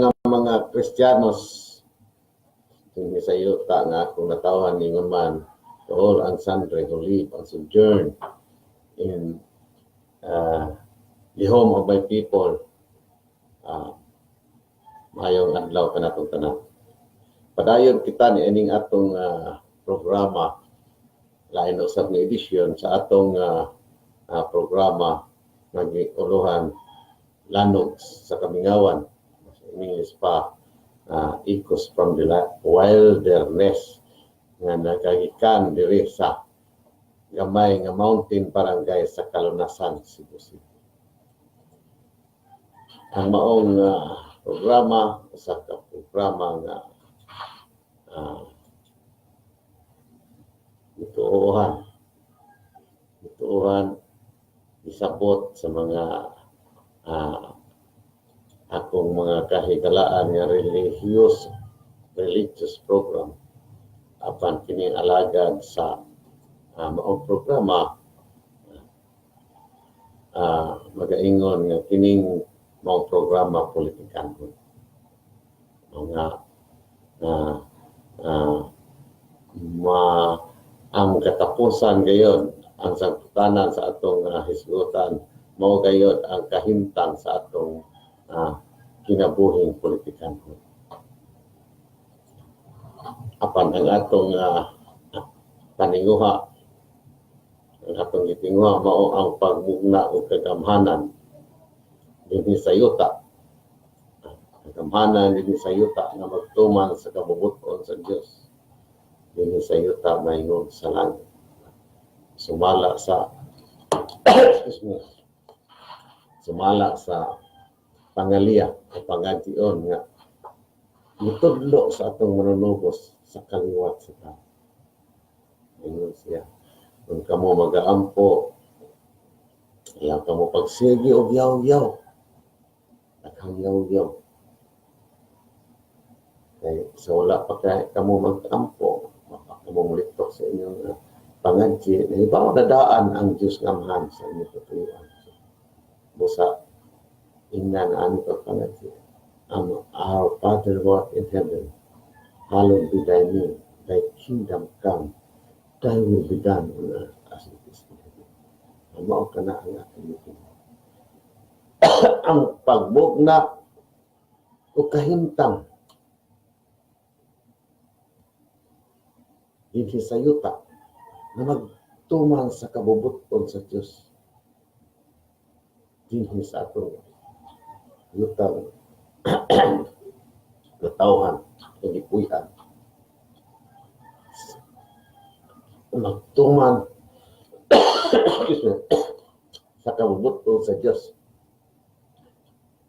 nga mga Kristiyanos hindi sa yuta nga kung natawan ningon man to all and sundry who live and sojourn in the home of my people, mayong adlaw kanatong tanan. Padayon kita ni ining atong programa lain usab nga edisyon sa atong programa nga giuluhan lanog sa Kamingawan, in English pa Echoes from the Wilderness, nga nagagikan diri sa gamay nga mountain barangay sa Kalunasan, Cebu City. Ang maong programa sa programa nga ituuhan isabot sa mga akong mga kahigalaan nga religious program apan kining alagad sa maong programa magaingon nga kining maong programa politikan mga ang katapusan gayon ang sangputanan sa atong hisgutan mao gayon ang kahimtang sa atong kinabuhing politikan. Apan ang atong paninguha, ang atong gitinguha mao ang pagmugna o kagamhanan dinhi sa yuta. Kagamhanan dinhi sa yuta nga magtuman sa kabubuton sa Dios. Dinhi sa yuta maingon sa langit. Sumala sa sumala sa pangaliya o pangadyon nga mitudlo sa atong manunubos sa kaliwat sa tao. Ayun siya. Kung kamo mag-aampo, ayaw kamo pagsigi o yaw-yaw. Daghang yaw-yaw. Kaya sa wala pa kaya kamo mag-aampo, maka kamo mulitok sa inyong pangadyi, na ibaw dadaan ang Diyos ngamahan sa inyong tutuyuan. Busa, ingnan ani pagpangadyi. Our Father who art in heaven, hallowed be thy name. Thy kingdom come, thy will be done on earth as it is in heaven. Mao kana ang ating ang pagbugna o kahimtang dinhi sa yuta na magtuman sa kabubuton sa Dios dinhi sa atong yutang natawhan o gipuy-an magtuman sa kabubuton sa Dios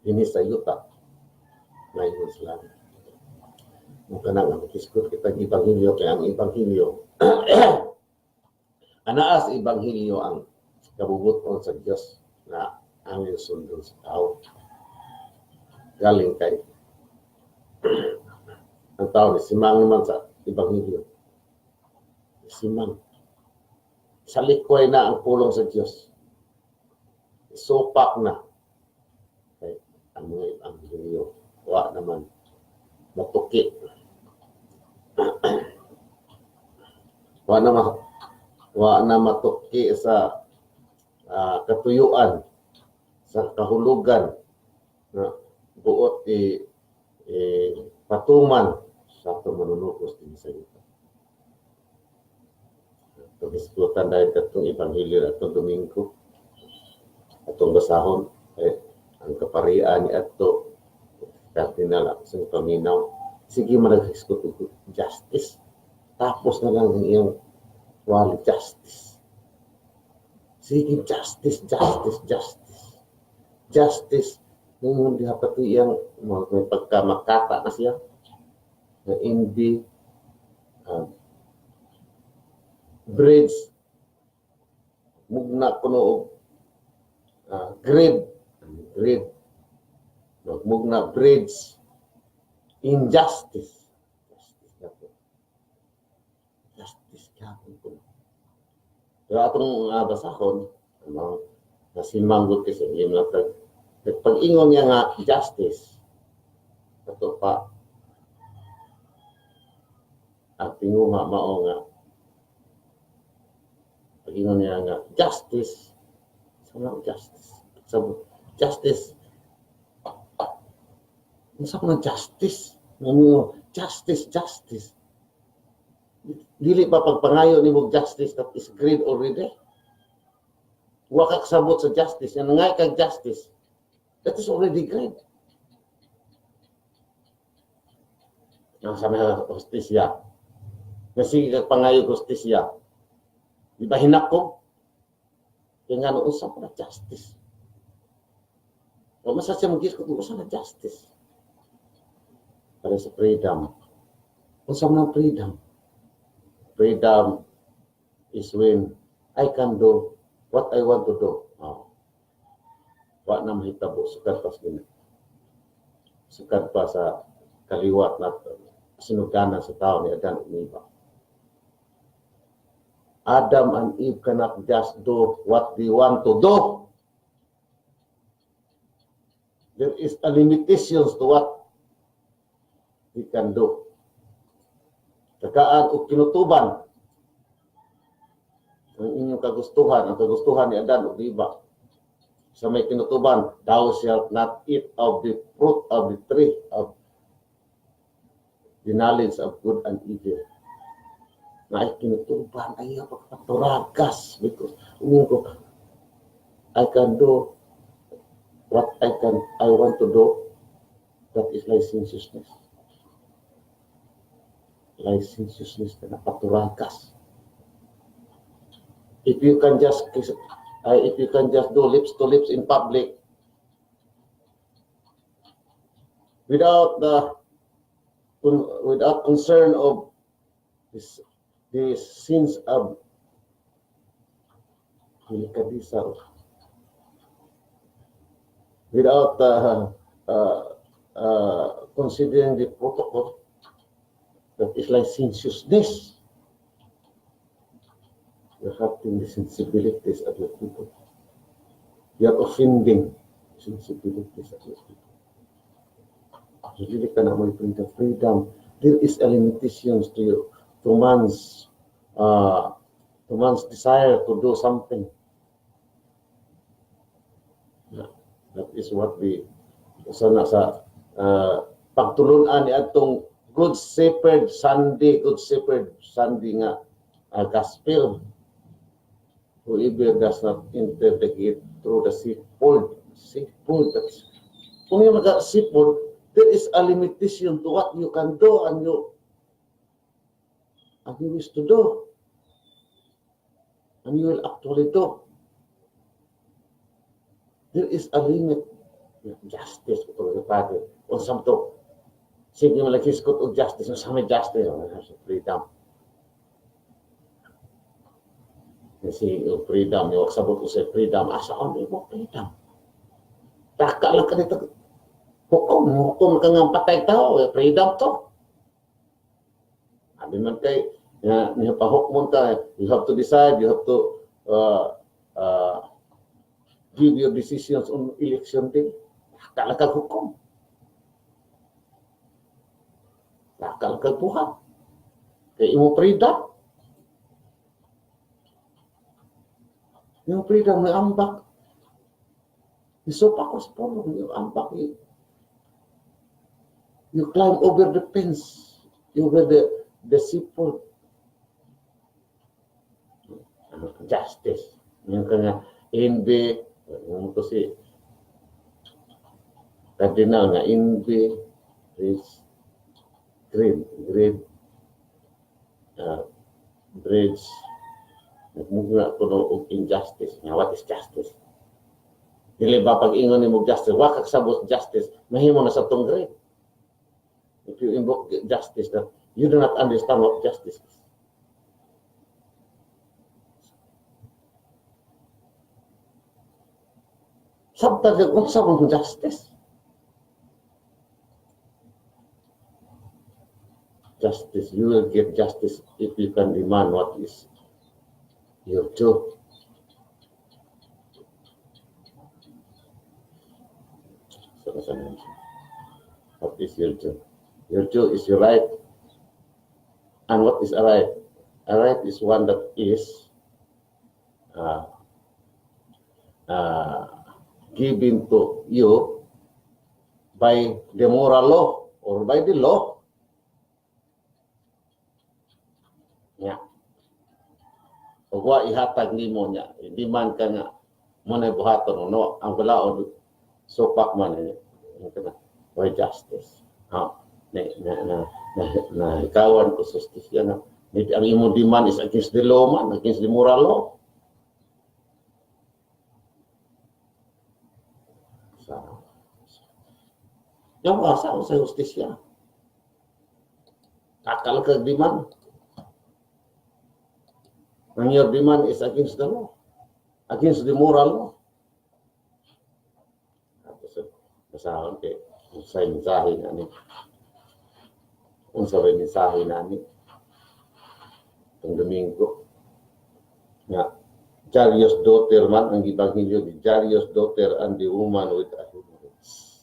dinhi sa yuta ngayon sa langit. Mukha na nga makiskot kita ng Ebanghelyo, kaya ang Ebanghelyo anaas Ebanghelyo ang kabubuton sa Dios na ang sundon sa tao. Galing kay ang tao ni simang naman sa Ebanghelyo. Simang. Sa likway na ang pulong sa Diyos. Supak na. Kay ang mga Ebanghelyo, wa naman matuki. wa na matuki sa katuyuan, sa kahulugan na buot patuman sa atong manunukos din sa ito. Itong iskutan dahil katong Ebanghelyo at itong Domingo, atong basahon, ang kaparian ni ato Cardinal sa paminaw, sige manag-iskut justice, tapos na lang ang iyong wali justice. Sige justice, justice, justice. Justice, nung hindi hapat iyang may pagkamakata na siya, na hindi bridge, mugna kuno grid, mugna bridge, injustice. Justice kapon po. Pero atong basahon, nasimanggot kasi yung pag-ingon niya nga justice, Ato pa, ang tinguha mao nga, pagingon niya nga, justice. Sama justice. So, justice. Unsa man justice? Justice. Dili pa pagpangayo ni mo justice that is greed already. Wa ka kasabot sa justice. Yan ngay kag justice. That is already greed. Ang sabi nga, hostisya. Kasi kag pangayo hostisya. Di ba hinako? Kaya nga noon sa na justice. O masasya mo gisot mo sa na justice. Para sa freedom. Unsa man freedom? Freedom is when I can do what I want to do. Oh. Wa na mahitabo sukat pa sa sukat pa sa kaliwat na sinuganan sa tao ni Adan ug Eva. Adam and Eve cannot just do what they want to do. There is a limitations to what they can do. Tagaan o kinutuban ang inyong kagustuhan, ang kagustuhan ni Adan o Eva. Sa may kinutuban, thou shalt not eat of the fruit of the tree of the knowledge of good and evil. Na ay kinutuban, ayaw pagpaturagas because umin ko, I can do what I want to do. That is licentiousness. Licentiousness na paturagas. If you can just do lips to lips in public without concern of the sins of delicadeza, without considering the protocol, that is licentiousness. You're hurting the sensibilities of your people. You're offending the sensibilities of your people. Really ka na may freedom. There is a limitations to you, to man's desire to do something. That is what we sana sa pagtulunan ni atong Good Shepherd Sunday nga gospel. Whoever does not enter the gate through the sheepfold, that's kung yung sheepfold, there is a limitation to what you can do and you wish to do, and you will actually do. There is a limit. Justice to the Father. O samto, sige mo lakiskot o justice, sa may justice, freedom. Kasi yung freedom, yung sabot ko sa freedom, asa on mo freedom. Taka lang ka nito. Hukom ka nga patay tao, freedom to. Sabi man kay, nipahok mo ta, you have to decide, you have to give your decisions on election day. Taka lang ka hukom. Taka lang ka buhat. Kaya imo freedom. Yung freedom may ambak. Isupa ko sa pulong, yung ambak. You climb over the fence, over the sheepfold. Justice. Yung kanya, envy, yung ko si Cardinal nga, envy, rich, greed, bridge, nagmugna ko ng injustice. What is justice? Dili ba pag-ingon ni mo justice, wakak sabot justice, mahimo na sa tong greed. If you invoke justice, that you do not understand what justice is. Sabta yung unsa mong justice. Justice, you will get justice if you can demand what is your due. What is your Jew? Your Jew is your right. And what is a right? A right is one that is uh, uh, given to you by the moral law or by the law. Yeah. Ug wa ihatag nimo niya, di man ka nga mo na buhaton no ang balaod supak man ni for justice. Na ikawan ko justisya na ang imo demand is against the law man, against the moral law. Yung asa sa justisya. Akal ka demand. And your demand is against the law, against the moral law. Basahon kay sa mensahe na ni. Unsa ba mensahe na ni? Itong Domingo. Nga, Jairus' daughter man, ang Ebanghelyo ni Jairus' daughter and the woman with a hemorrhage.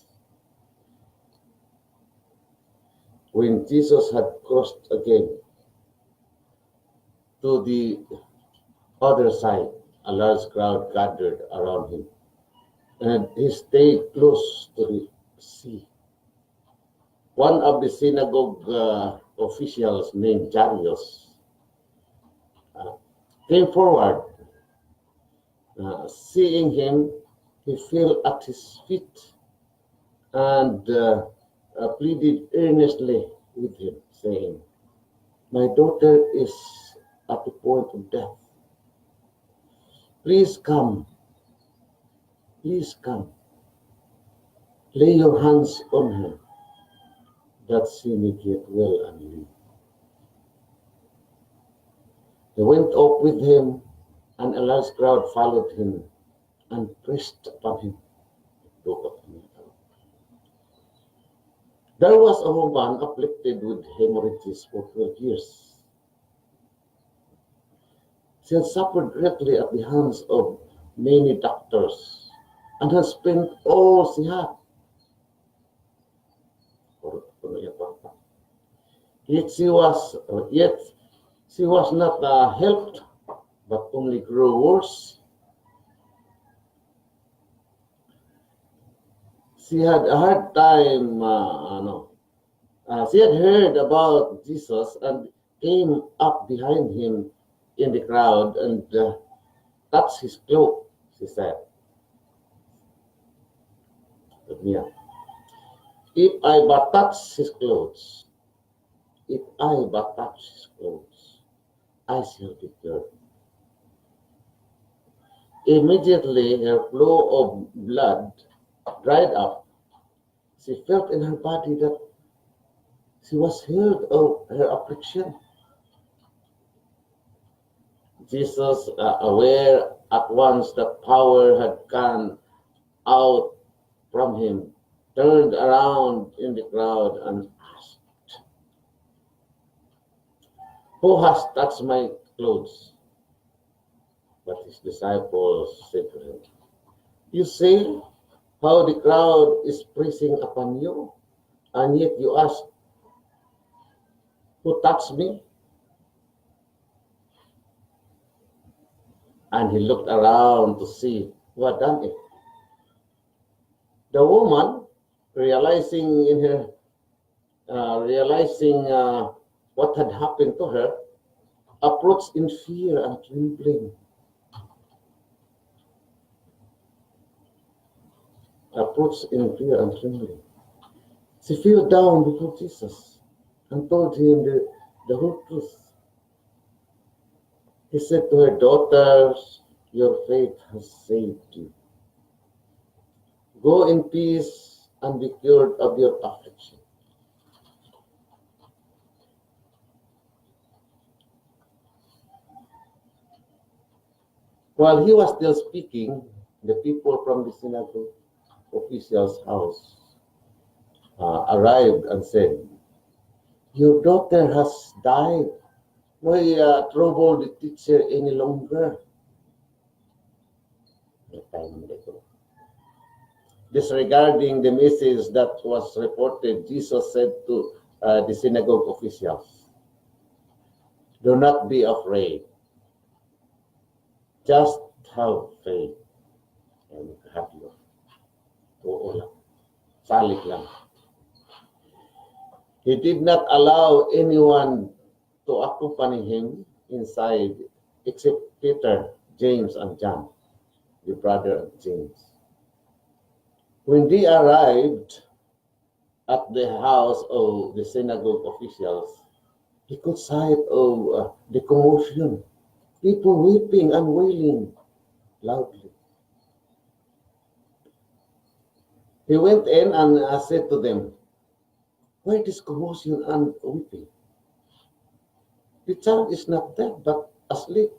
When Jesus had crossed again to the other side, a large crowd gathered around him, and he stayed close to the sea. One of the synagogue officials named Jairus came forward. Seeing him, he fell at his feet and pleaded earnestly with him, saying, "My daughter is at the point of death. Please come. Please come. Lay your hands on her, that she may get well and live." He went up with him, and a large crowd followed him and pressed upon him. There was a woman afflicted with hemorrhages for 12 years. She had suffered greatly at the hands of many doctors and had spent all she had. Yet she was not helped, but only grew worse. She had a hard time. She had heard about Jesus and came up behind him in the crowd and touched his cloak, she said. If I but touch his clothes, if I but touch his clothes, I shall be cured. Immediately her flow of blood dried up. She felt in her body that she was healed of her affliction. Jesus, aware at once that power had gone out from him, turned around in the crowd and asked, "Who has touched my clothes?" But his disciples said to him, "You see how the crowd is pressing upon you, and yet you ask, 'Who touched me?'" And he looked around to see who had done it. The woman, realizing what had happened to her, approached in fear and trembling. She fell down before Jesus and told him the whole truth. He said to her, "Daughter, your faith has saved you. Go in peace and be cured of your affliction." While he was still speaking, the people from the synagogue official's house arrived and said, "Your daughter has died. Why trouble the teacher any disregarding the message that was reported, Jesus said to the synagogue officials, "Do not be afraid. Just have faith." And have you. Oo lang. Salik lang. He did not allow anyone to accompany him inside except Peter, James, and John, the brother of James. When they arrived at the house of the synagogue officials, he caught sight of the commotion, people weeping and wailing loudly. He went in and said to them, "Why this commotion and weeping? The child is not dead, but asleep."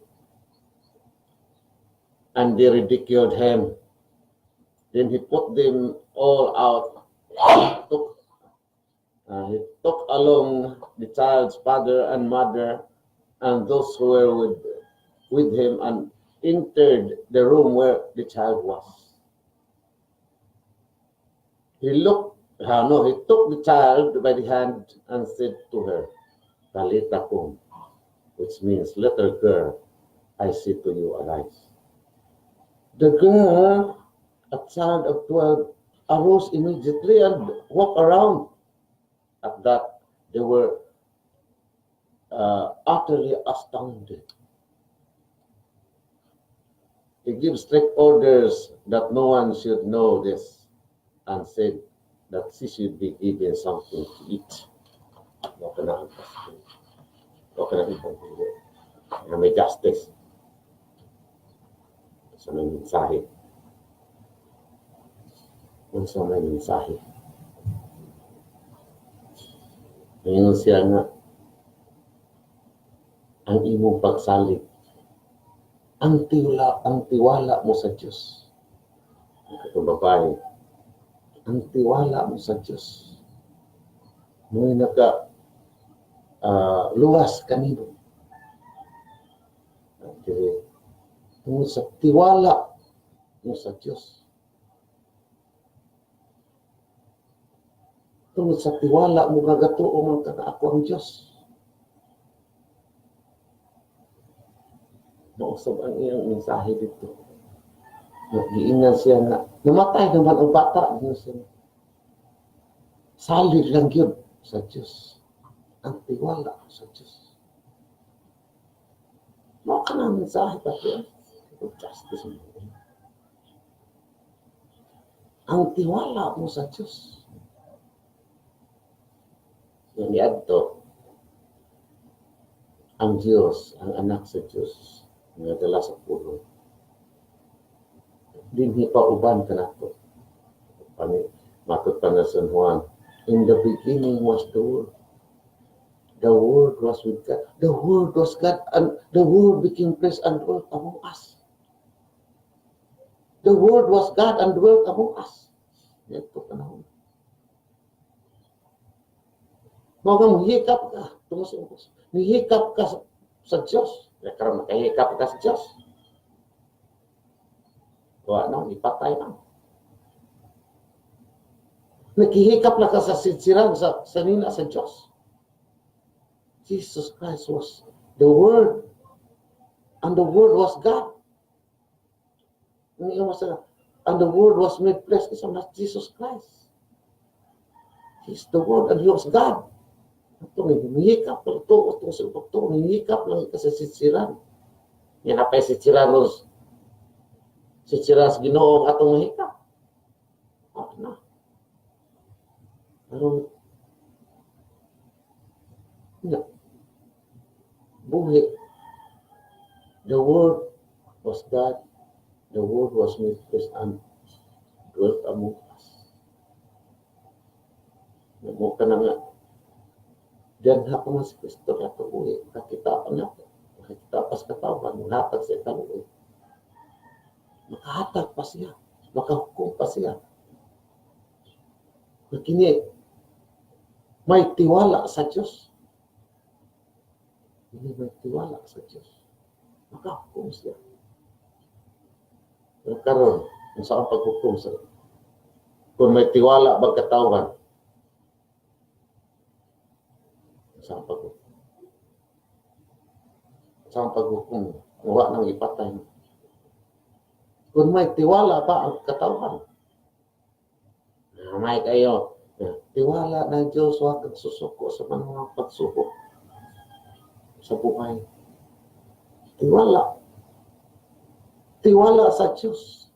And they ridiculed him. Then he put them all out. He took along the child's father and mother and those who were with him and entered the room where the child was. He took the child by the hand and said to her, "Talita kum," which means, "Little girl, I say to you, arise." The girl, a child of 12, arose immediately and walked around. At that, they were utterly astounded. He gives strict orders that no one should know this and said that she should be given something to eat. Na may justice sa may mensahe. Kung sa may mensahe. Ngayon siya nga, ang imong pagsalig, ang tiwala mo sa Diyos. Ang babae, ang tiwala mo sa Diyos. May luwas kanino. Tungkol sa tiwala mo sa Diyos. Tungkol sa tiwala mo gagatuo man ka na ako ang Diyos. Mausap ang iyang mensahe dito. Nag-iingan siya na namatay naman ang bata. Salig lang yun sa Diyos. Ang tiwala sa Diyos. Maka ka na mensahe pati justice mo. Ang tiwala mo sa Diyos. Yan iadto. Ang Diyos, ang anak sa Diyos, nga dala sa pulo. Dinhi pa uban ka na ito. Matut pa na San Juan. In the beginning was the Word. The Word was with God. The Word was God, and the Word became flesh and dwelt among us. The Word was God and dwelt among us. Ito panahon. Mga mahikap ka. Mahikap ka sa Diyos. Karon makahikap ka sa Diyos. Kuha na, ipatay na. Nakihikap na ka sa sitsiran sa nina sa Diyos. Jesus Christ was the Word. And the Word was God. And the Word was made flesh. It's not Jesus Christ. He's the Word and He was God. Ito, hinihikap lang ito. Ito, hinihikap lang ka sa sitsiran. Yan na pa yung sitsiran mo. Sitsiran sa Ginoong atong mahikap. Na. Pero, buhi. The Word was God. The Word was made flesh and dwelt among us. Namo ka na nga. Diyan ha pa man si Kristo na ito buhi. Nakita pa na ito. Nakita pa sa katawan. Mulahatag sa italuwi. Makahatag pa siya. Makahukom pa siya. Kini may tiwala sa Diyos. Hindi may tiwala sa Diyos. Makahukom siya. Pero karon, kung saan paghukom sa Kung may tiwala bang katawan, saan pag kung uwa nang ipatay. Kung may tiwala ba ang katawan, may kayo, tiwala ng Diyos, huwag kang susuko sa mga pagsubok sa buhay. Tiwala. Tiwala sa Diyos.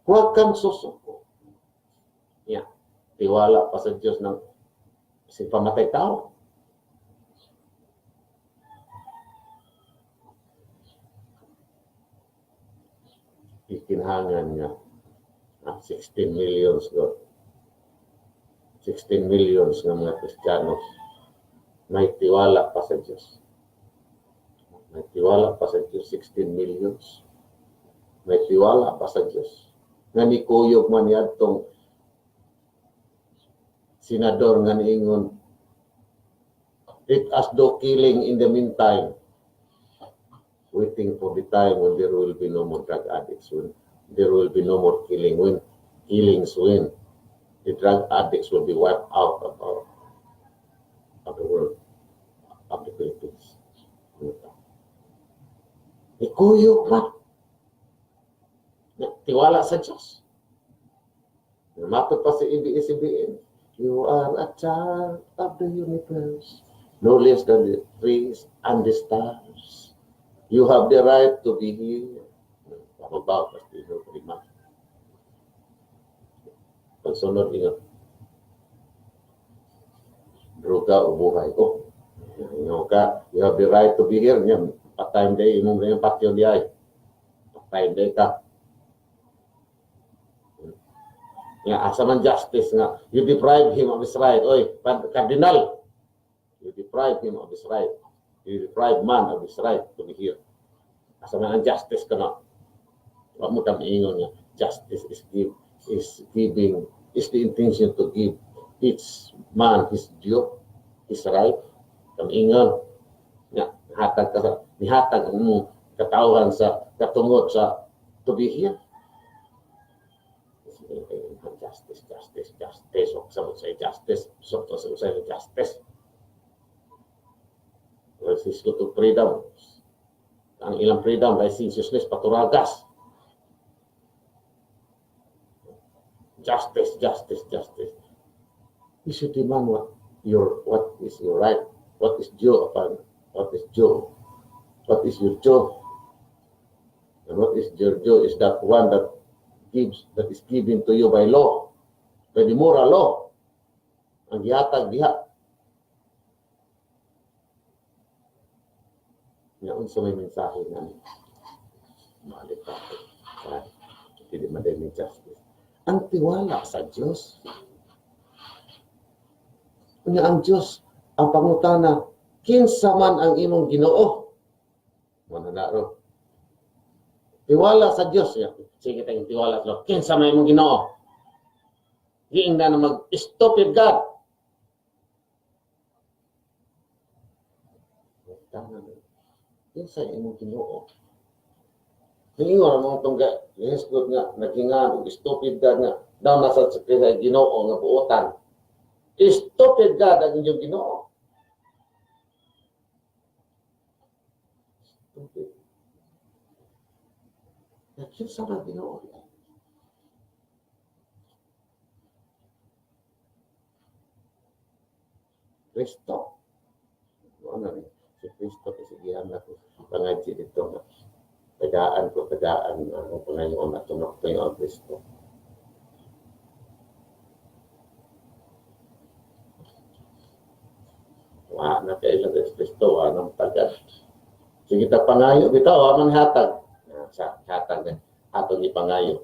Huwag kang susuko. Yeah. Tiwala pa sa Diyos ng si pamatay tao. Ikinhangan niya 16 millions God. 16 millions ng mga Kristiyanos may tiwala pa sa Diyos. May tiwala pa sa Diyos, 16 millions. May tiwala pa sa Diyos. Nga ni kuyog man yadtong senador nga niingon, let us do killing in the meantime, waiting for the time when there will be no more drug addicts, when there will be no more killing, when killings, when the drug addicts will be wiped out of the world, of the Philippines. Ikuyog man. Tiwala sa Diyos. Matod pa si ABS-CBN, you are a child of the universe, no less than the trees and the stars. You have the right to be here. Pababaw, pasti ito, prima. Pagsunod, ingat. Droga o buhay. Oh, you have the right to be here. Patime day, imong rin yung patio di ay. Patime day ka. Asa man justice nga, you deprive him of his right. Oy, Cardinal, you deprive him of his right. You deprive man of his right to be here. Asa man ang justice ka na. Huwag mo tamiingon niya. Justice is the intention to give each man his due, his right. Tamiingon. Nihatag ang katauhan sa katungod sa to be here. Justice. O sabot sa justice. Sabot sa justice. Resist to freedom. Ang ilang freedom, licentiousness, paturagas. Justice. You should demand what is your right, what is due upon, what is due, what is your due, and what is your due is that one that is given to you by law, by the moral law. Ang gihatag diha. Ngayon sa may mensahe na malit pa. Hindi madaming justice. Ang tiwala sa Diyos. Ang Diyos, ang pangutana, kinsa man ang imong Ginoo. Mananaro. Tiwala sa Diyos. Sige tayong tiwala sa Diyos. Kinsa man imong Ginoo. Giing na mag-stupid God. Kinsa imong Ginoo. Hingon ang mga tungga, yes, good nga, naghingan, stupid God nga, daw nasa sa Ginoo nga buotan. Stupid God ang inyong Ginoo. Stupid. Kinsa man Ginoo. Kristo. Ano rin? Si Kristo kasi gihan na ko. Pangadji dito nga. Tagaan ang Panginoon at tumakto yung Kristo. Na kailan ng Kristo, anong tagad. Sige ta pangayo, bitaw, anong hatag? Sa hatag na, atong ipangayo,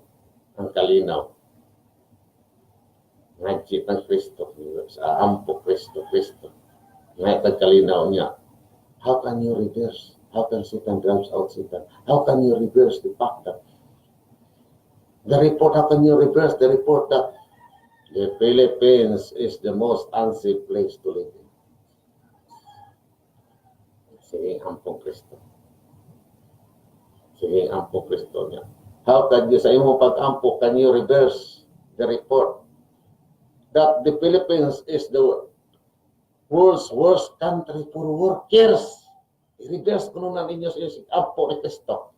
ang kalinaw. Nagkit ng Kristo, sa ampo Kristo. Ngaytag kalinaw niya. How can you reverse? How can Satan drives out Satan? How can you reverse the fact that how can you reverse the report that the Philippines is the most unsafe place to live in? Sige, ampong Kristo. Sige, ampong Kristo niya. How can you, sa imong pag-ampo, can you reverse the report that the Philippines is the world's worst country for workers. I-reverse ko na ninyo sa isip. Apo ni Cristo.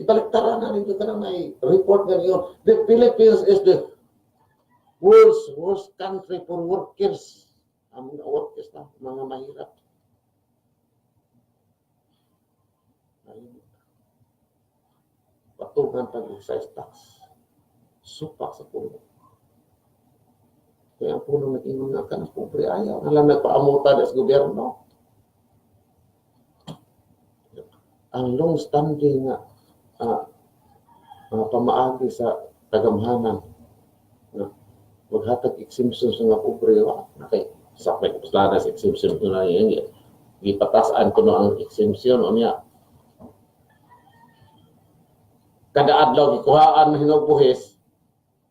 Ibaliktaran na ninyo ka na may report nga niyo. The Philippines is the world's worst country for workers. Ang mga workers na, mga mahirap. Patungan pag-excise tax. Supak sa puno. Kaya ang puno nag-ingon nga ka ng pobre ayaw. Alam nagpaamutan sa gobyerno. Ang long-standing nga pamaagi sa tagamhanan na maghatag exemption sa mga pobre. Okay. Sakit paslada sa exemption ko na yan. Ipatasan ko na ang exemption o niya. Kada adlaw gikuhaan na hinubuhis,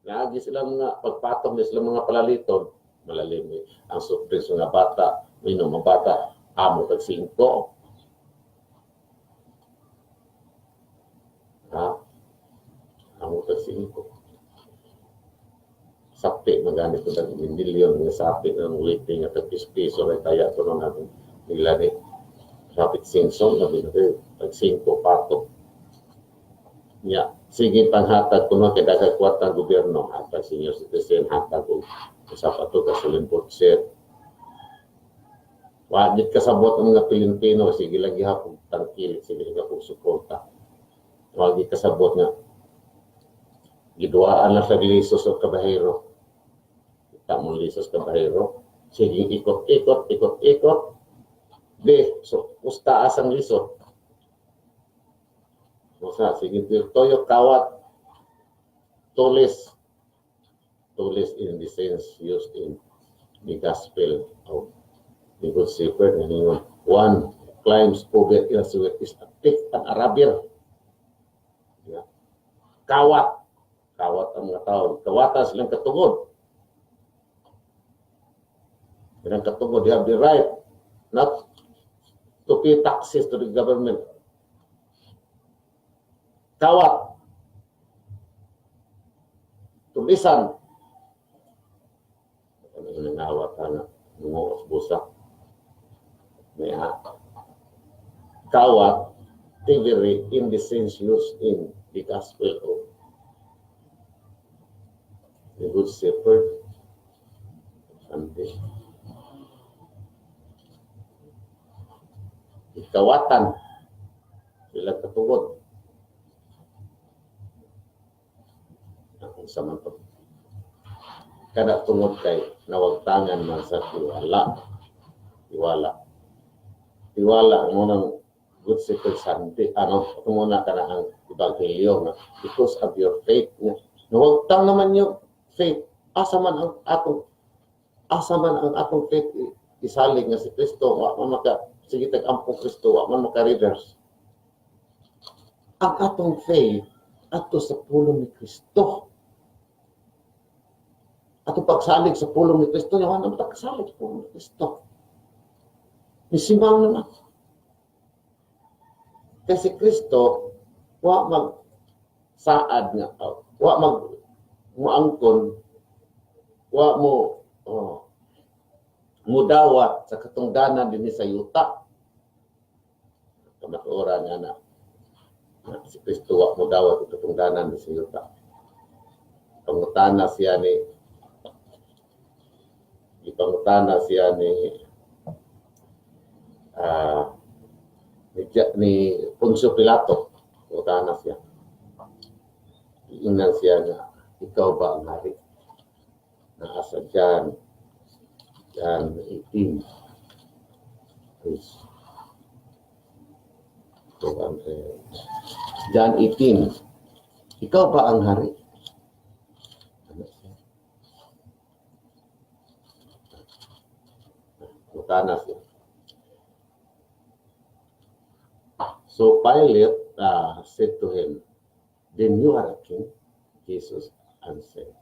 lagi sila mga pagpatong ni sila mga palaliton, malalim ang surprise nga bata, minom ang bata, amo tag 5. Ha? Amo tag 5. Sapi maganit ko tag milyon nga sapi ng waiting at piso ray kaya to nang natin nila ni sapit Simpson na binigay tag 5 pato. Ya, sige panghatag kuno kay daghang kwat ng gobyerno hatag senior citizen hatag og usa pa to gasoline purchase. Wa gid kasabot ang mga Pilipino sige lagi hapon tangkil sige lagi hapon suporta. Wa gid kasabot nga giduaan na sa lisos o kabahero. Kita mo lisos kabahero sige ikot de so ustaas ang lisod. Masa sige toyo kawat tulis in the sense used in the gospel of the good shepherd and one climbs over elsewhere is a thick and Arabian. Yeah. Kawat ang mga tao kawatan silang katugod. Silang katugod, they have the right not to pay taxes to the government. Kawat, tulisan, ano yung nangawat na mga busak. Kawat, very in the sense used in the gospel of the good shepherd. Sunday. Ikawatan, sila katugod. Sa mga kada tungod kay nawagtangan man sa tiwala mo ng good shepherd Sunday muna ka na ang ebanghelyo na because of your faith nawagtang naman yung faith asa man ang atong faith isalig nga si Kristo wa man maka sige tag-ampong Kristo wa man maka reverse ang atong faith ato sa pulong ni Kristo. Ato pagsalig sa pulong ni Kristo, yawan naman pagsalig sa pulong ni Kristo. Misimang naman. Kasi Kristo, wa mag-saad nga, wa mag-muangkon, wa mudawat sa katungdanan din sa yuta. Kamatuoran nga na si Kristo wa mudawat sa katungdanan din sa yuta. Pangutana siya ni Poncio Pilato. Pangutana siya. Iingnan siya nga, ikaw ba ang hari? Naasa John 18. Please. John 18. Ikaw ba ang hari? Mutanas siya. So Pilate said to him, then you are a king? Jesus answered,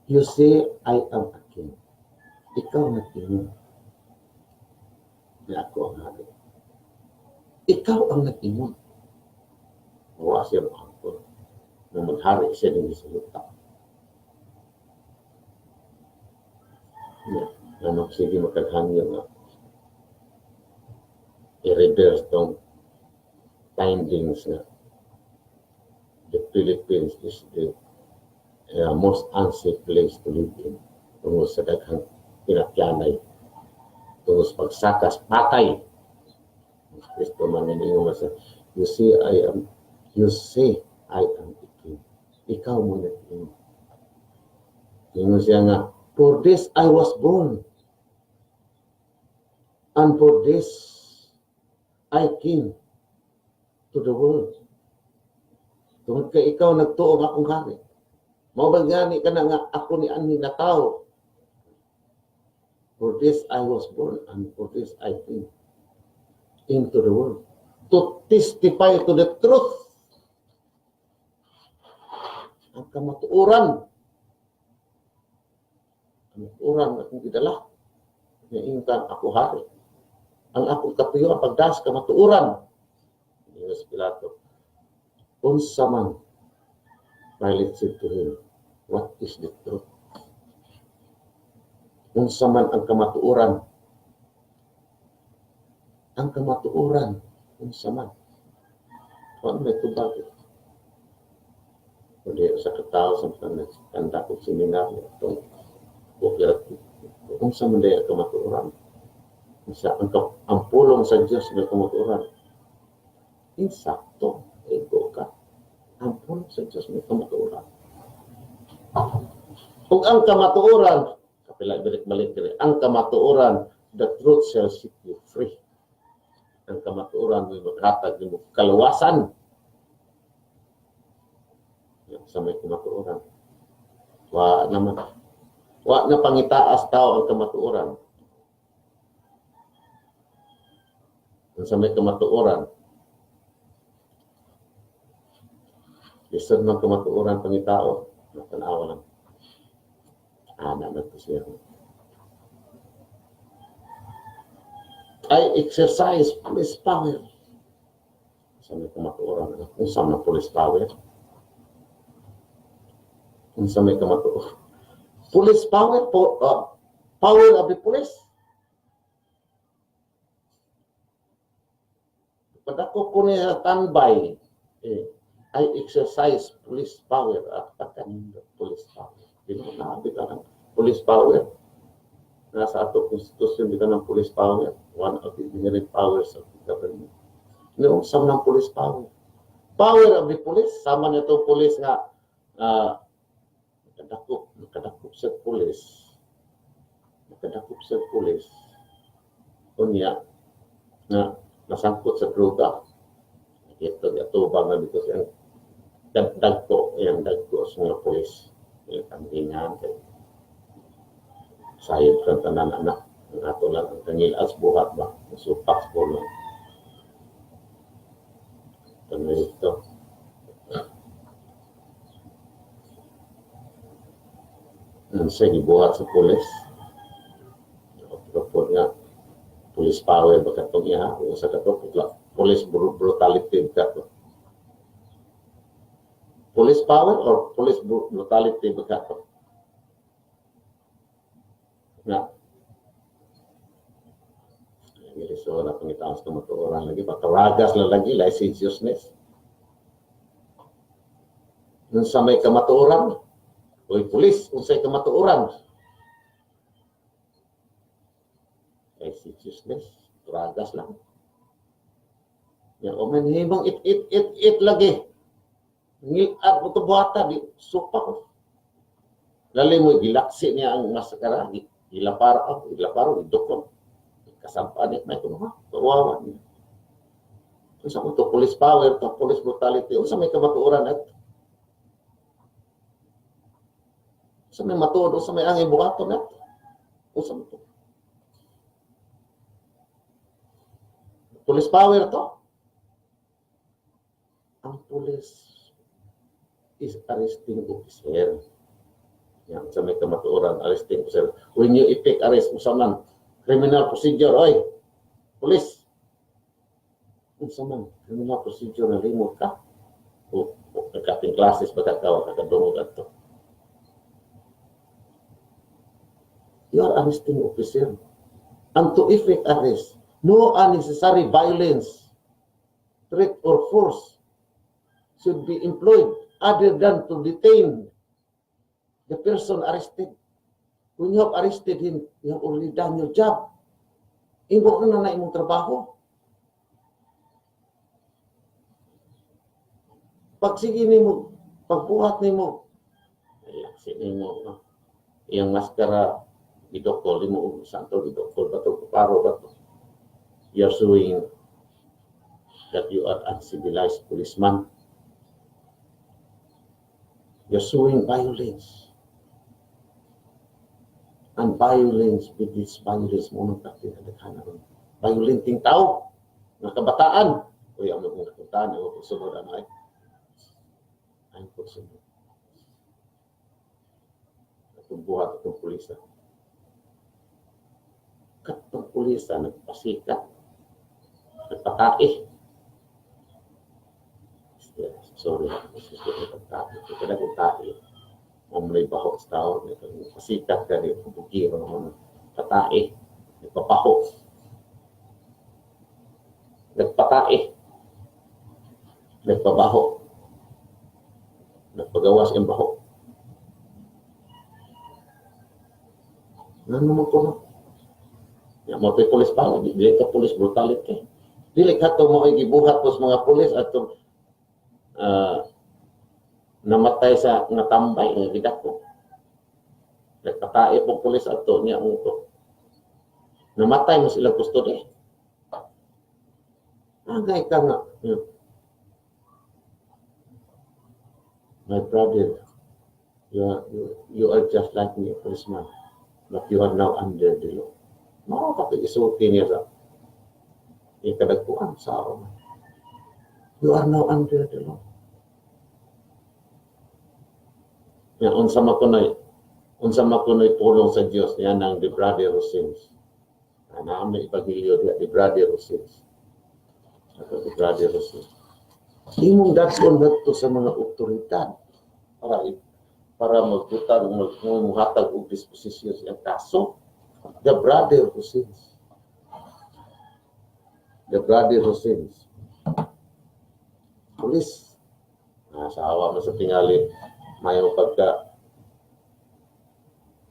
you say I am a king. Ikaw na king. Di ako ang hari. Ikaw ang nag-ingon. Wa siya makapon. Na maghari siya din sa luta. Ano sige makaghangyo nga i-reverse tong findings na the Philippines is the most unsafe place to live in. Tungkol sa daghang pinakyanay. Tungkol sa pagsakas, patay. Kristo maniningong sa, you say I am the king. Ikaw mo na king. Tingnan siya nga, for this I was born. And for this I came to the world. Tungkol kay ikaw nagtuong akong hari. Mabagani ka na nga ako ni Ani na tao. For this I was born and for this I came into the world. To testify to the truth. Ang kamatuoran. Ang kamatuoran na akong gidala. Naingkan ako hari. Ang akong katuyo ang pagdas kamatuoran. Yes, Pilato. Unsa man, Pilate said to him, what is the truth? Unsa man ang kamatuoran. Ang kamatuoran. Unsa man. Ano may tubag? Kundi sa katao sa kanda ko seminar itong unsa man daya kamatuoran. Sa ang pulong sa Diyos may kamatuoran. Insakto, ego ka. Ang pulong sa Diyos may kamatuoran. Kung ang kamatuoran, kapila balik diri, ang kamatuoran, the truth shall set you free. Ang kamatuoran may maghatag nimo kaluwasan. Sa may kamatuoran. Wa na pangitaas tao ang kamatuoran. Sa may kamatuoran. Lisod ng kamatuoran pangitao. Natanawa lang. Anak na ito siya. I exercise police power. Sa may kamatuoran. Kung saan na police power. Kung saan may kamatuoran. Police power. Power of the police. Padako ko niya standby. I exercise police power at pagkanin police power. Hindi mo naabit ang police power. Nasa ato konstitusyon dito ng police power. One of the inherent powers of the government. No, sama ng police power. Power of the police, sama nito police nga nakadakop sa police. Nakadakop sa police. Kunya na nasangkot sa droga. Ito gatubang na dito siya. Dagko sa mga polis. Ang hingan. Sayod ka tanan anak. Ang ato lang ang kangilas buhat ba. Supak po lang. Tanong ito. Ang siya gibuhat sa polis. Kapag nga police power ba katong iya. Sa katong police brutality ba katong. Police power or police brutality begato. Nah, ini soal pengetahuan sama orang lagi, pataragas lagi, licentiousness. Sampai kematuran, oleh polis, usai kematuran. Licentiousness, taragas lang. Yang omen himang it lagi. Ngilat mo ito buhata, di supak. Lali mo, gilaksi niya ang maskara, gilaparo, gidukon. Kasampaan niya, may kuno, kawawa niya. Kung sa mo ito, police power, ito, police brutality, kung sa may kamatuoran ito. Sa may matuod, sa may angin buhato na ito. Kung sa mo ito. Police power ito. Ang police is arresting officer. Yan, sa may kamatuoran, arresting officer. When you effect arrest, usaman, criminal procedure, oy, police. Usaman, criminal procedure na limot ka. Nagkating classes pagkakawa kakadungog ato. You are arresting officer. And to effect arrest, no unnecessary violence, threat, or force should be employed other than to detain the person arrested. When you have arrested him, you have already done your job. Imo na imong trabaho. Pag sige nimo, pagbuhat nimo, sige nimo, no? Iyang maskara, idokol mo, santo idokol, bato, paro, bato. You're showing that you are uncivilized policeman. You're showing violence. And violence, with this violence, mo violenting tao, mga kabataan. Uy, ang mga kabataan, ang mga sunod ang ay po sunod. Itong buhat itong pulisa. Katong pulisa, nagpasikat, nagpatae. Sorry, nagpatae. Kada kong tae. May baho sa tao, pasikat ka rin, bugiro naman, patae, nagpapaho. Nagpatae, nagpabaho, nagpagawas ng baho. Ano naman ko na? Yan mo ito'y pulis pa, dili ka pulis brutality. Dili ka ito mo igibuhat po sa mga pulis at namatay sa nga tambay nga gidako. Nagpatae po pulis at ito niya ang ito. Namatay mo silang kustode. Agay ka nga. My brother, you are just like me, policeman, but you are now under the law. No, kapag isulti niya sa ikadagpuan sa araw. You are now under the law. Yan, unsa makunay pulong sa Dios, yan ang the brother who sins. May ipagiliyo diya, the brother who sins. The brother who sins. Imong daton dito sa mga otoridad para magbutan, maghatag og disposisyon sa kaso. The brother who sins. The brother who sins. Police. Sa awa mo sa tingali, may pagka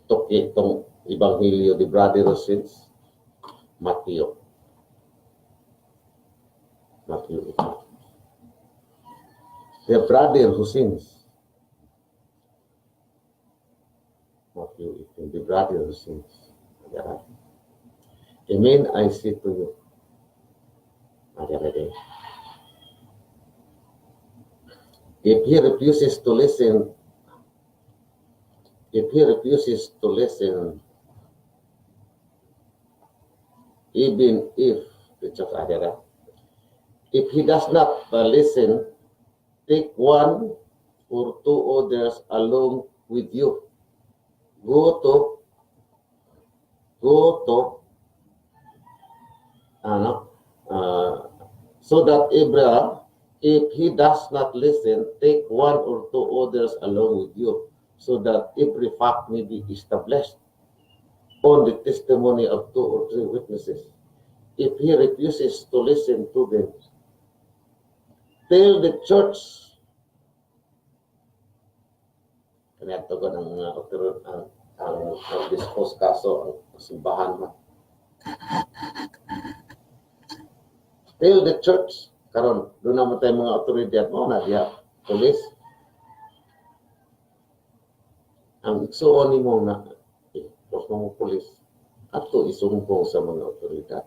tuki itong Ebanghelyo, the brother who sins. Matthew. The brother who sins. Matthew 18. The brother who sins. Amen, I say to you. If he refuses to listen, even if he does not listen, take one or two others along with you. Go to so that if he does not listen, take one or two others along with you, so that every fact may be established on the testimony of two or three witnesses. If he refuses to listen to them, tell the church. Kanya ito ang dispose kaso ang simbahan mo. Tell the church. Karon doon naman tayo mga otoridad mo na diya, polis. Ang iksuon ni mo na los mga polis ato isumpong sa mga otoridad.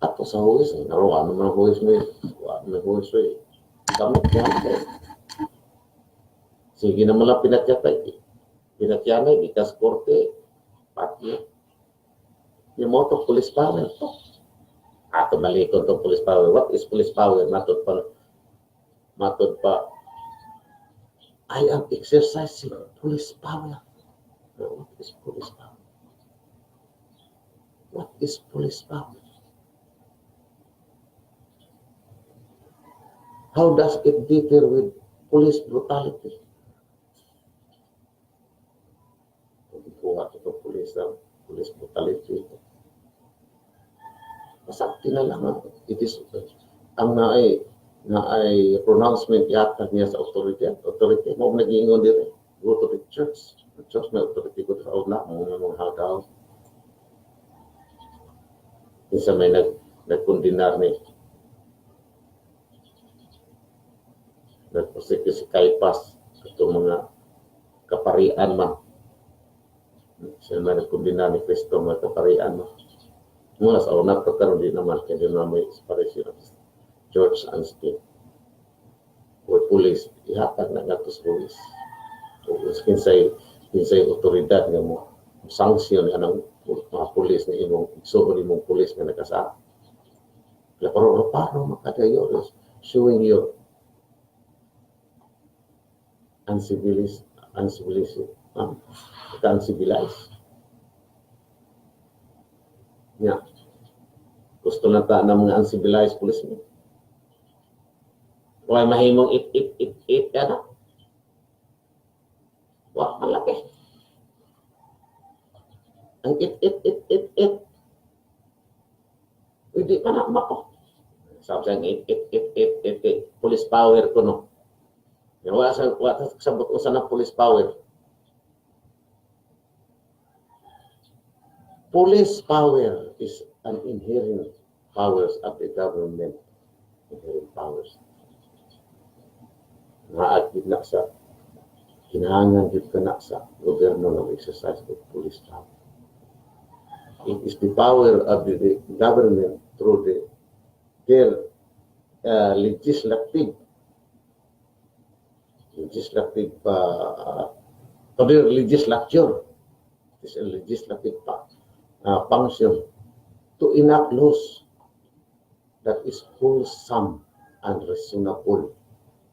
Ato sa huwis, naroon naman ang huwis mo kamot yan. Sige naman lang pinatyanay, ikas korte, pati. Yung mo ito, police power to. Ato malikod itong police power. What is police power? Matod pa. I am exercising police power. What is police power? What is police power? How does it differ with police brutality? Kuha ito police brutality. Masakti na lang. It is, ang naay pronouncement yata niya sa authority mo nag-iingon dire, go to the church na authority ko sa una mo mga hadaw isa may nagkondinar ni nagprosecute si Caypas itong mga kaparian man siya may nagkondinar ni Cristo mga kaparian man mula sa una pagkaroon din naman kaya din naman may separation of church and state or police ihatag na gatos police o kinsay otoridad nga mo sanksyon anang mga police na imong igsuon imong police nga nakasa pero makadayo is showing your uncivilized yeah. Gusto na ta ng mga uncivilized policemen. Why mahimong it ano? Wah, malaki. Ang it. Hindi pa na mako. Sabi siyang it. Police power ko no. Wala sa sabot ko sa police power. Police power is an inherent powers of the government. Inherent powers. Maagid na sa kinahanglan gid kana sa gobyerno ng exercise of police power. It is the power of the government through their legislative their legislature. It is a legislative function to enact laws that is wholesome and reasonable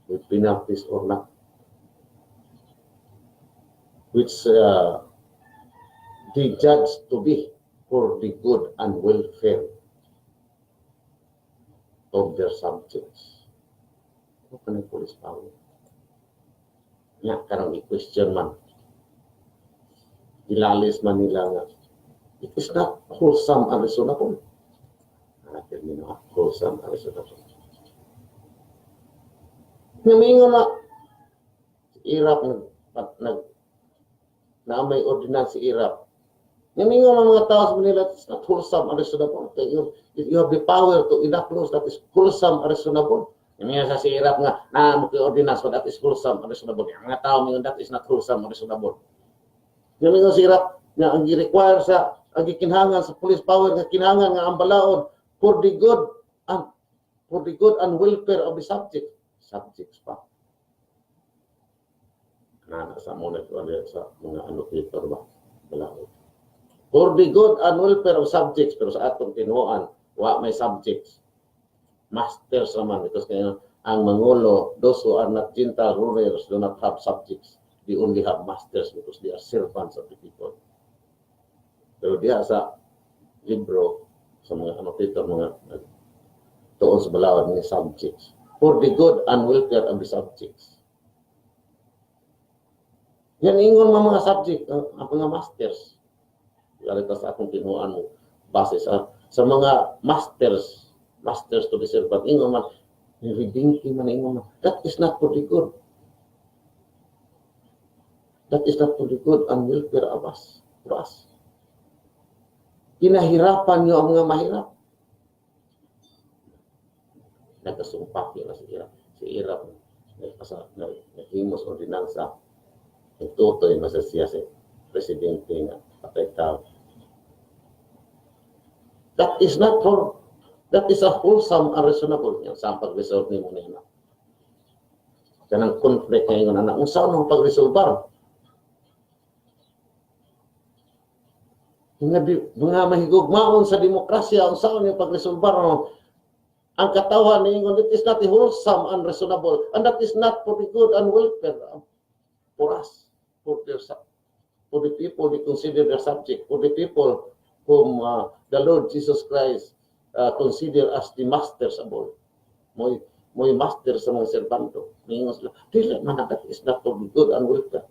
with penalties or not, which they judge to be for the good and welfare of their subjects. Ano ka ng police power? Nga, karang i-question man. Ilalis man nila nga. It is not wholesome and reasonable. Termino, wholesome and reasonable. Ngamingon na si Iraq na may ordinance si Iraq. Ngamingon na mga tao sa Manila, it's not wholesome and reasonable. You have the power to enact laws that is wholesome and reasonable. Ngamingon sa si Iraq nga, mo kay ordinance that is wholesome and reasonable. Ang mga tao ngayon, that is not wholesome and reasonable. Ngamingon si Iraq na ang i-require sa ang gikinhangan sa police power nga kinahanglan nga ang balaod for the good and welfare of the subjects pa. Sa muna sa mga annotator ba? Balaod. For the good and welfare of subjects, pero sa atong tinuan, may subjects. Masters naman, because kaya ang Mangulo, those who are not gentle rulers do not have subjects. They only have masters because they are servants of the people. Pero diya sa libro, sa mga annotator, mga tuon sa balaod ng subjects. For the good and welfare of the subjects. Yan ingon mga subject, ang mga masters. Lalita sa akong tinuan mo, base sa mga masters to the servant. Ingon man, nilibingki man ingon man, that is not for the good. That is not for the good and welfare of us. For us. Kinahirapan nyo ang mga mahirap. Nagkasumpak yun na si Iraq. Naghimos ordinansa. Itutoy masasya si presidente nga patay tao. That is a wholesome and reasonable. Yung sa pag-resolve ni mo nila. Kanang conflict ngayon na kung saan ang pag-resolve mga mahigugmaon sa demokrasya ang saan yung pag-resolve ang katawan ni ingon, it is not wholesome and reasonable, and that is not for the good and welfare for us, for the people they consider their subject, for the people whom the Lord Jesus Christ consider as the masters of all. mo'y master sa mga serbando. Ningon sila, dili man that is not to be good and welfare.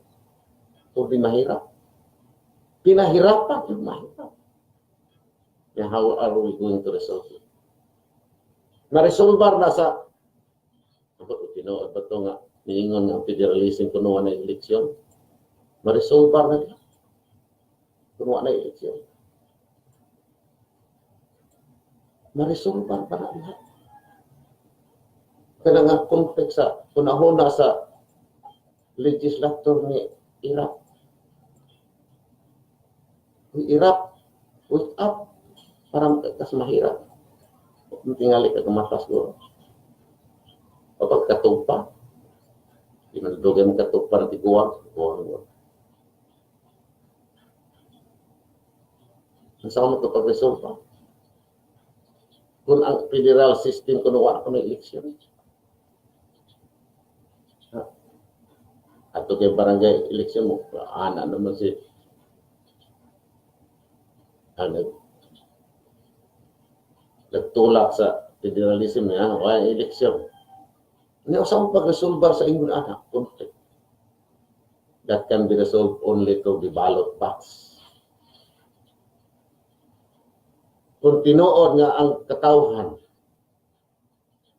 To be mahirap. Pinahirapan yung mahirap. And how are we going to resolve it? Na-resolvar na sa tinood ba ito nga niingon nga federalism kuno na eleksyon. Ma-resolvar na diya. Kuno na eleksyon. Ma-resolvar pa na diya. Kaya nga context sa kunahuna sa legislator ni Iraq. Iraq, wake up. Parang kas mahirap. Tingali ka kamatas ko. Kapag katupa, pinagdugay mo katupa na tiguan mo. Ang saan mo ito pag-resolve pa? Kung ang federal system kunuwa ko ng eleksyon. Ato kay barangay eleksyon mo, ana naman si nagtulak sa federalism na wala eleksyon. Hindi usang pag-resolve sa inyong anak, conflict. That can be resolved only through the ballot box. Kung tinuod nga ang katawhan,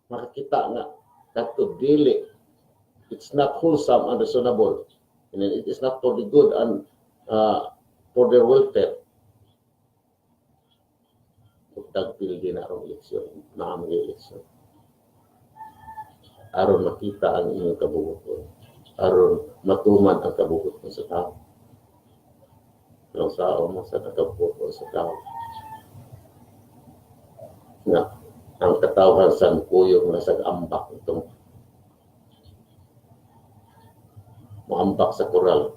makikita nga kato dili, it's not wholesome and reasonable, and it is not for the good and for their welfare. Dagpildi na ang eleksyon, naamang eleksyon. Aron makita ang inyong kabubuton. Aron matuman ang kabubuton sa tao. Ang sao mo sa nakabubuton sa tao. Nga, ang katawhan sa kuyong nasa ambak itong maambak sa koral.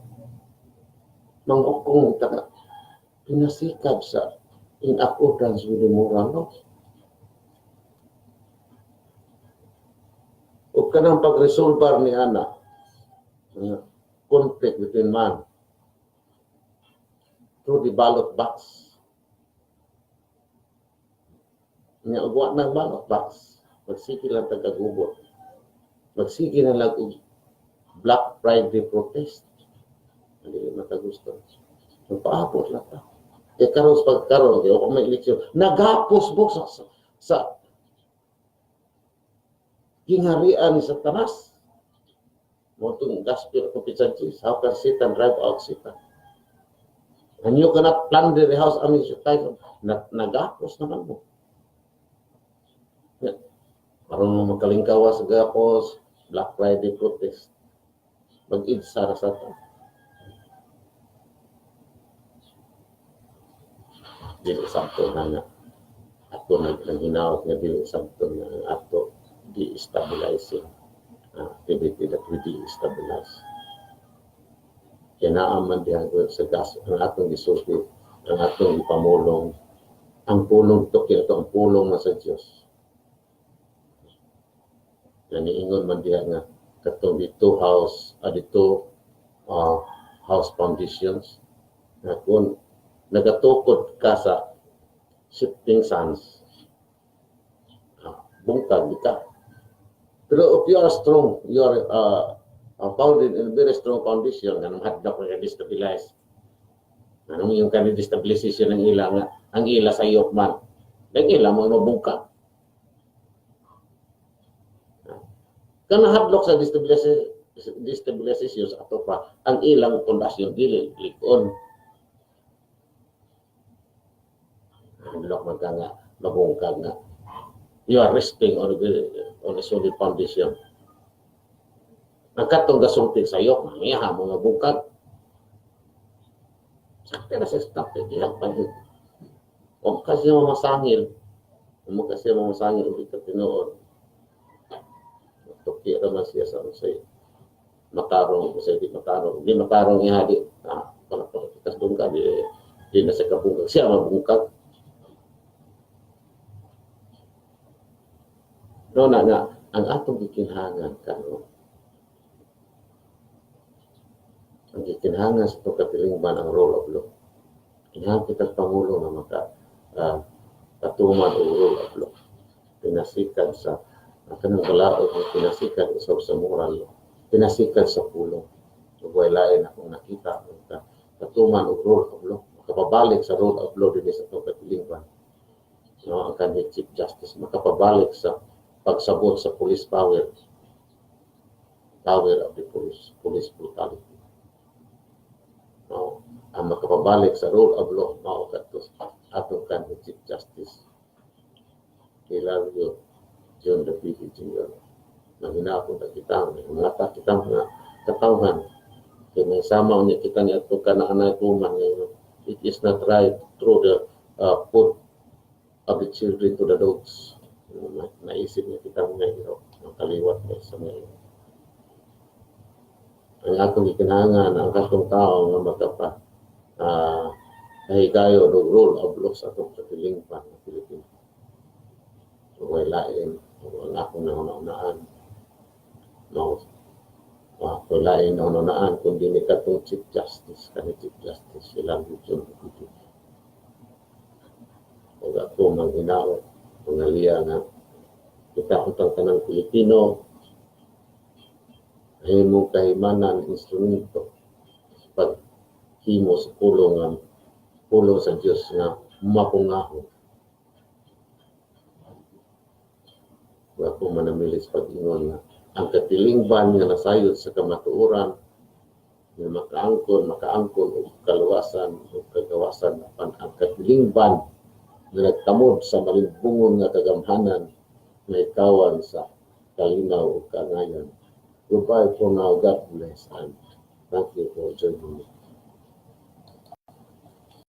Mangukong ita pinasikab sa in accordance with the moral law. O kanang pag-resolvar ni Ana, conflict between man through the ballot box. Nga ugwa ng ballot box, magsige lang tagagubot. Magsige na lang Black Friday protest. Hindi matagusto. Magpaabot lang ta. E karon sa pagkaroon, o kung may eleksyon, nagapos mo sa kingharian ni Satanas. Mo itong gospel of Pizanchis, how can Satan drive out Satan? And you cannot plunder the house, nagapos naman mo. Karon mo makalingkawa sa gapos, Black Friday protest. Mag-idsara sa ito. Dili sakto na nga ato naghinawat nga dili sakto na ato de-stabilizing activity that we de-stabilize. Kaya naaman diyan sa gas ang atong gisulti, ang atong ipamulong, ang pulong to kaya ito ang pulong na sa Diyos. Naniingon man diyan nga katong dito house house foundations na kung nagatukod ka sa shifting sands, bungkag ka. Pero if you are strong, you are founded in a very strong foundation, nga mahadlok ka destabilize. Anong yung kind of destabilization ng ila nga, ang ila sa iyok man. Ang ila mo mabungkag. Kung nahadlok sa destabilization sa ato pa, ang ilang pundasyon dili likon. Hadlok man ka nga, mabungkag nga. You are resting on a solid foundation. Ang katong gasulti sa iyo, mangiha mo nga bungkag. Sakti na sa stop, ilang pa yun. O kasi mamasangil, ulit ka tinood. Tukya naman siya sa sa'yo. Matarong, kasi di matarong. Di matarong ihadi. Pagkakas bungkag, di na sa kabungkag. Siya mabungkag. No na nga, ang atong gikinhangan karon. Ang gikinhangan sa itong katilingban ang rule of law. Kinahanglan kitang Pangulo na patuman o rule of law. Pinasikan sa Ang kanang balaod ng pinasikat usab sa moral, pinasikat sa pulong. Ug way lain akong nakita katuman og rule of law, makapabalik sa rule of law dinhi sa itong katilingban. No, ang kanhi Chief Justice makapabalik sa pagsabot sa police power of the police brutality. No, ang makapabalik sa rule of law mao kadto atong kanhi Chief Justice. Hilario John the P. Jr. Nanghinapon na kita, mga kitang mga katawhan. Kaya may sama niya kita niya ito ka na anay tuman ngayon. It is not right through the put of the children to the dogs. Naisip niya kita mga hero. Ang kaliwat niya sa ngayon. Ang akong ikinangan, ang katong tao nga magkapa nahigayo ng rule of law sa itong katilingpan ng Pilipinas. So, way lain, ang akong naunaan. No, lain naunaan kundi ni katong Chief Justice, kani Chief Justice, silang John Duterte. O ako manghinaot, pangaliya nga, kita untang tanang Pilipino, himo kahimanan instrumento pag himo sa pulong sa Diyos nga mapungahon. Ako manamilis pag-ingon nga ang katilingban nga nasayod sa kamatuoran nga makaangkon og kaluwasan o kagawasan apan ang katilingban nga nagtamod sa malimbungon nga kagamhanan nga ikawan sa kalinaw o kangayan. Goodbye for now. God bless and thank you for joining me.